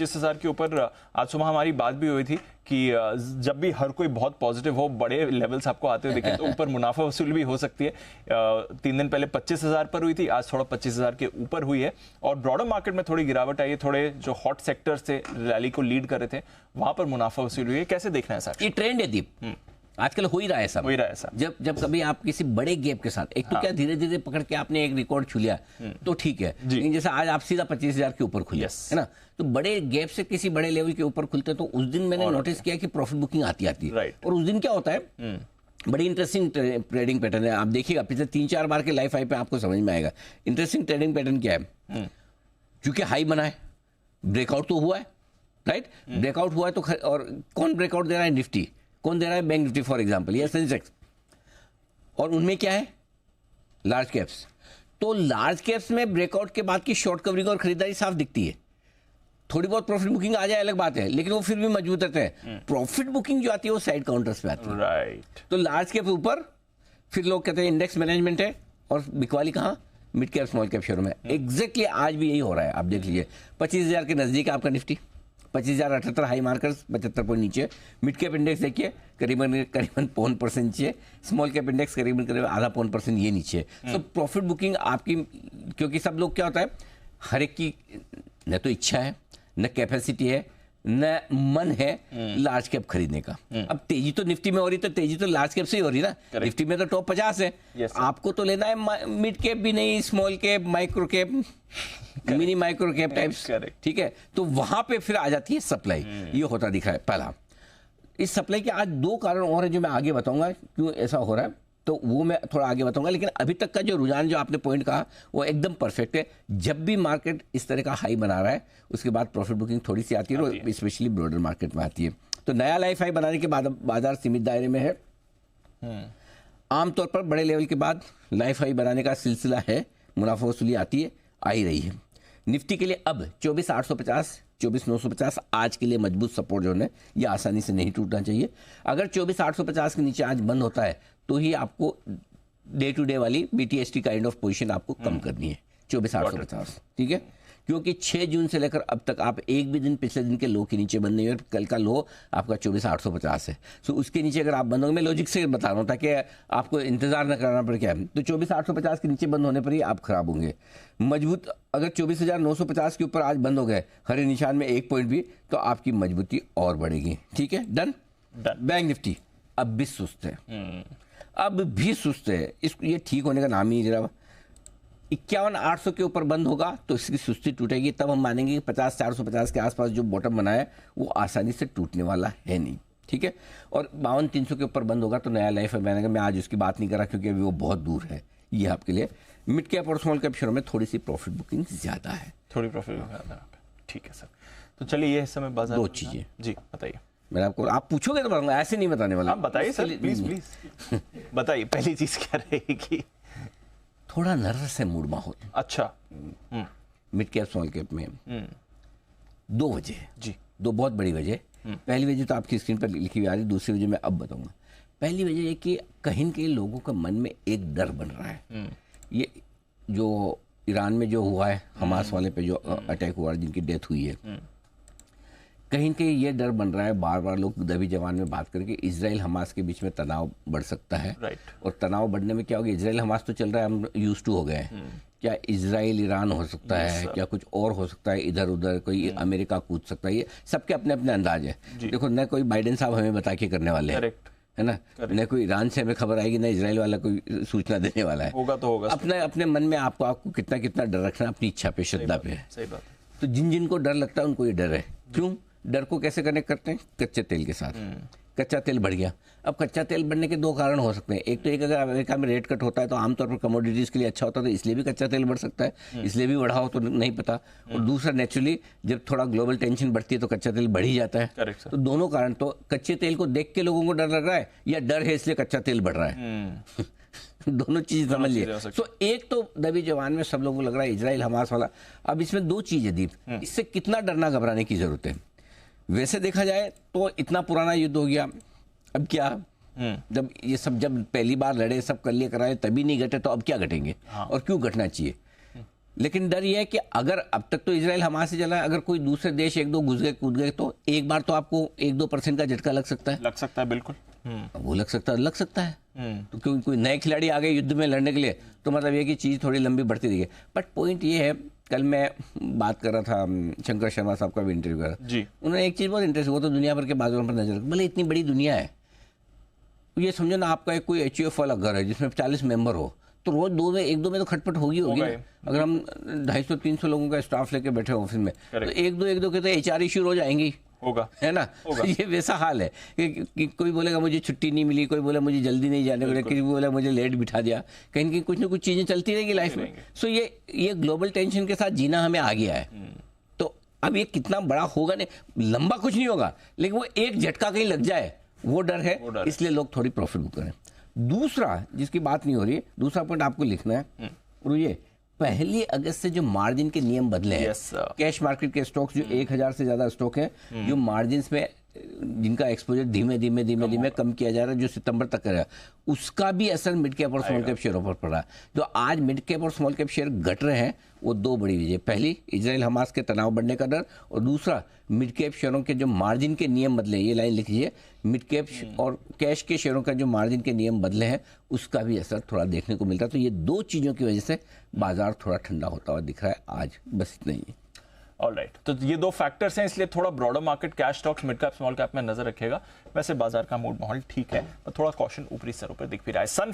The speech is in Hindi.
25,000 के ऊपर आज सुबह हमारी बात भी हुई थी कि जब भी हर कोई बहुत पॉजिटिव हो, बड़े लेवल्स आपको आते हुए दिखे तो ऊपर मुनाफा वसूली भी हो सकती है। 3 दिन पहले 25,000 पर हुई थी, आज थोड़ा 25,000 के ऊपर हुई है और ब्रॉडर मार्केट में थोड़ी गिरावट आई है। थोड़े जो हॉट सेक्टर्स थे, रैली को लीड कर रहे थे, वहां पर मुनाफा वसूली हुई है। कैसे देखना है सर? ये ट्रेंड है दीप, आजकल हो ही रहा है सब। हो ही रहा है सर। जब कभी आप किसी बड़े गैप के साथ एक तो क्या धीरे धीरे पकड़ के आपने एक रिकॉर्ड छू लिया तो ठीक है, लेकिन जैसे आज आप सीधा 25,000 के ऊपर खुले है ना, तो बड़े गैप से किसी बड़े लेवल के ऊपर खुलते तो उस दिन मैंने नोटिस किया कि प्रॉफिट बुकिंग आती है। और उस दिन क्या होता है, बड़ी इंटरेस्टिंग ट्रेडिंग पैटर्न है। आप देखिएगा पिछले 3-4 बार के लाइफ हाई पे आपको समझ में आएगा इंटरेस्टिंग ट्रेडिंग पैटर्न क्या है। क्योंकि हाई बना है, ब्रेकआउट तो हुआ है, राइट, ब्रेकआउट हुआ है तो और कौन ब्रेकआउट दे रहा है? निफ्टी। कौन दे रहा है? बैंक निफ्टी फॉर एग्जांपल, या सेंसेक्स। और उनमें क्या है? Large caps. तो लार्ज कैप्स में ब्रेकआउट के बाद की शॉर्ट कवरिंग और खरीदारी साफ दिखती है। थोड़ी बहुत प्रॉफिट बुकिंग आ जाए अलग बात है, लेकिन वो फिर भी मजबूत रहते हैं। प्रॉफिट बुकिंग जो आती है वो साइड काउंटर्स पे आती है, राइट। तो लार्ज कैप ऊपर, फिर लोग कहते हैं इंडेक्स मैनेजमेंट है, और बिकवाली कहाँ? मिड कैप स्मॉल कैप शेयरों में। एग्जैक्टली आज भी यही हो रहा है। आप देख लीजिए 25,000 के नजदीक आपका निफ्टी, 25,078 हाई मार्कर, 75 पॉइंट नीचे। मिड कैप इंडेक्स देखिए करीबन 0.5% नीचे, स्मॉल कैप इंडेक्स करीबन 0.5% ये नीचे। तो प्रॉफिट बुकिंग आपकी, क्योंकि सब लोग क्या होता है, हर एक की न तो इच्छा है, न कैपेसिटी है, न मन है लार्ज कैप खरीदने का। अब तेजी तो निफ्टी में हो रही, तो तेजी तो लार्ज कैप से ही हो रही ना। निफ्टी में तो टॉप 50 है, आपको तो लेना है मिड कैप भी नहीं, small cap, micro cap, mini micro cap types, ठीक है। तो वहां पे फिर आ जाती है सप्लाई। ये होता दिखा है पहला। इस सप्लाई के आज 2 कारण और है जो मैं आगे बताऊंगा क्यों ऐसा हो रहा है, तो वो मैं थोड़ा आगे बताऊंगा। लेकिन अभी तक का जो रुझान जो आपने पॉइंट कहा वो एकदम परफेक्ट है। जब भी मार्केट इस तरह का हाई बना रहा है उसके बाद प्रॉफिट बुकिंग थोड़ी सी आती है, और स्पेशली ब्रॉडर मार्केट में आती है। तो नया लाइफ हाई बनाने के बाद बाजार सीमित दायरे में है। आमतौर पर बड़े लेवल के बाद लाइफ हाई बनाने का सिलसिला है, मुनाफा वसूली आती है, आ ही रही है। निफ्टी के लिए अब 24,850, 24,950 आज के लिए मजबूत सपोर्ट जोन है, ये आसानी से नहीं टूटना चाहिए। अगर 24,850 के नीचे आज बंद होता है तो ही आपको डे टू डे वाली BTST काइंड ऑफ पोजीशन आपको कम करनी है, 24,850, ठीक है। क्योंकि 6 जून से लेकर अब तक आप एक भी दिन पिछले दिन के लो के नीचे बंद नहीं हुए। कल का लो आपका 24,850 है, तो उसके नीचे अगर आप बंद होंगे, मैं लॉजिक से बता रहा हूँ ताकि आपको इंतजार न करना पड़े। क्या तो 24,850 के नीचे बंद होने पर ही आप खराब होंगे। मजबूत अगर 24,950 के ऊपर आज बंद हो गए हरे निशान में 1 पॉइंट भी, तो आपकी मजबूती और बढ़ेगी, ठीक है। डन। बैंक निफ्टी अब भी सुस्त है, अब भी सुस्त है। ये ठीक होने का नाम ही नहीं रहा। 51,800 के ऊपर बंद होगा तो इसकी सुस्ती टूटेगी, तब हम मानेंगे कि 50,450 के आसपास जो बॉटम बना है वो आसानी से टूटने वाला है नहीं, ठीक है। और 52,300 के ऊपर बंद होगा तो नया लाइफ है बनेगा। मैं आज उसकी बात नहीं कर रहा क्योंकि अभी वो बहुत दूर है। ये आपके लिए मिड कैप और स्मॉल कैप शेयरों में थोड़ी सी प्रॉफिट बुकिंग ज्यादा है, थोड़ी प्रॉफिट ज्यादा है, ठीक है सर। तो चलिए ये समय बाजार 2 चीजें जी बताइए। मैं आपको, आप पूछोगे तो बताऊंगा, ऐसे नहीं बताने वाला। आप बताइए सर, प्लीज प्लीज बताइए। पहली चीज क्या रहेगी? थोड़ा नर्वस है मूड माहौल। अच्छा। मिड कैप स्मॉल कैप में 2 वजह है जी, 2 बहुत बड़ी वजह। पहली वजह तो आपकी स्क्रीन पर लिखी हुई आ रही, दूसरी वजह मैं अब बताऊंगा। पहली वजह ये कि कहीं न कहीं लोगों के मन में एक डर बन रहा है। ये जो ईरान में जो हुआ है, हमास वाले पे जो अटैक हुआ, जिनकी डेथ हुई है, कहीं न कहीं ये डर बन रहा है। बार बार लोग दबी जबान में बात करके इजराइल हमास के बीच में तनाव बढ़ सकता है। और तनाव बढ़ने में क्या होगा, इजराइल हमास तो चल रहा है, हम यूज्ड टू हो गए हैं। क्या इजराइल ईरान हो सकता है, क्या कुछ और हो सकता है, इधर उधर कोई अमेरिका कूद सकता है। ये सबके अपने अपने अंदाज है। देखो, न कोई बाइडेन साहब हमें बता के करने वाले हैं, है ना, न कोई ईरान से हमें खबर आएगी, ना इजराइल वाला कोई सूचना देने वाला है। होगा तो होगा। अपने मन में आपको कितना कितना डर रखना अपनी इच्छा पे, श्रद्धा पे है। सही बात है। तो जिन जिनको डर लगता है उनको ये डर है। क्यों? डर को कैसे कनेक्ट करते हैं? कच्चे तेल के साथ। कच्चा तेल बढ़ गया। अब कच्चा तेल बढ़ने के 2 कारण हो सकते हैं। एक तो अगर अमेरिका में रेट कट होता है तो आमतौर पर कमोडिटीज के लिए अच्छा होता है, तो इसलिए भी कच्चा तेल बढ़ सकता है, इसलिए भी बढ़ा हो तो नहीं पता। और दूसरा, नेचुरली जब थोड़ा ग्लोबल टेंशन बढ़ती है तो कच्चा तेल बढ़ ही जाता है। तो दोनों कारण, तो कच्चे तेल को देख के लोगों को डर लग रहा है या डर है इसलिए कच्चा तेल बढ़ रहा है। दोनों चीज समझ लिए। तो एक तो दबी जवान में सब लोगों को लग रहा है इजराइल हमास वाला। अब इसमें 2 चीजें दीप, इससे कितना डरना घबराने की जरूरत है। वैसे देखा जाए तो इतना पुराना युद्ध हो गया, अब क्या, जब ये सब जब पहली बार लड़े, सब कर लिए कराए, तभी नहीं घटे, तो अब क्या घटेंगे? और क्यों घटना चाहिए? लेकिन डर यह है कि अगर अब तक तो इजराइल हमास से चला है, अगर कोई दूसरे देश एक दो घुस गए कूद गए तो एक बार तो आपको 1-2% का झटका लग सकता है। लग सकता है, बिल्कुल। वो लग सकता है तो क्योंकि कोई नए खिलाड़ी आ गए युद्ध में लड़ने के लिए, तो मतलब ये कि चीज़ थोड़ी लंबी बढ़ती रही है। बट पॉइंट ये है, कल मैं बात कर रहा था, शंकर शर्मा साहब का भी इंटरव्यू करा जी। उन्होंने एक चीज़ बहुत इंटरेस्ट, वो तो दुनिया भर के बाजारों पर नजर, बोले इतनी बड़ी दुनिया है, ये समझो ना आपका एक कोई HUF वाला घर है जिसमें 40 मेंबर हो, तो रोज एक दो में तो खटपट होगी ना। अगर हम 250-300 लोगों का स्टाफ लेके बैठे ऑफिस में, तो एक दो के तो HR इश्यू रोज आएंगी, होगा, है ना। ये वैसा हाल है कि कोई बोलेगा मुझे छुट्टी नहीं मिली, कोई बोले मुझे जल्दी नहीं जाने को, किसी बोले मुझे लेट बिठा दिया, कहीं ना कहीं कुछ ना कुछ चीजें चलती रहेंगी लाइफ में। सो ये ग्लोबल टेंशन के साथ जीना हमें आ गया है। तो अब ये कितना बड़ा होगा, नहीं लंबा कुछ नहीं होगा, लेकिन वो एक झटका कहीं लग जाए, वो डर है, इसलिए लोग थोड़ी प्रॉफिट बुक करें। दूसरा जिसकी बात नहीं हो रही, दूसरा पॉइंट आपको लिखना है, और ये 1 अगस्त से जो मार्जिन के नियम बदले हैं, कैश मार्केट के स्टॉक्स जो 1000 से ज्यादा स्टॉक हैं, जो मार्जिन में जिनका एक्सपोजर धीमे धीमे कम किया जा रहा है, जो सितंबर तक करेगा, उसका भी असर मिड कैप और स्मॉल कैप शेयरों पर पड़ा। जो आज मिड कैप और स्मॉल कैप शेयर घट रहे हैं, वो दो बड़ी वजह, पहली इजराइल हमास के तनाव बढ़ने का डर, और दूसरा मिड कैप शेयरों के जो मार्जिन के नियम बदले, ये लाइन लिख लीजिए, मिड कैप और कैश के शेयरों का जो मार्जिन के नियम बदले हैं, उसका भी असर थोड़ा देखने को मिलता है। तो ये दो चीज़ों की वजह से बाजार थोड़ा ठंडा होता हुआ दिख रहा है आज, बस इतना ही है। ऑलराइट, तो ये दो फैक्टर्स हैं, इसलिए थोड़ा broader market cash stocks mid cap small cap में नजर रखेगा। वैसे बाजार का मूड माहौल ठीक है, पर थोड़ा कॉशन ऊपरी स्तरों पर दिख भी रहा है। सन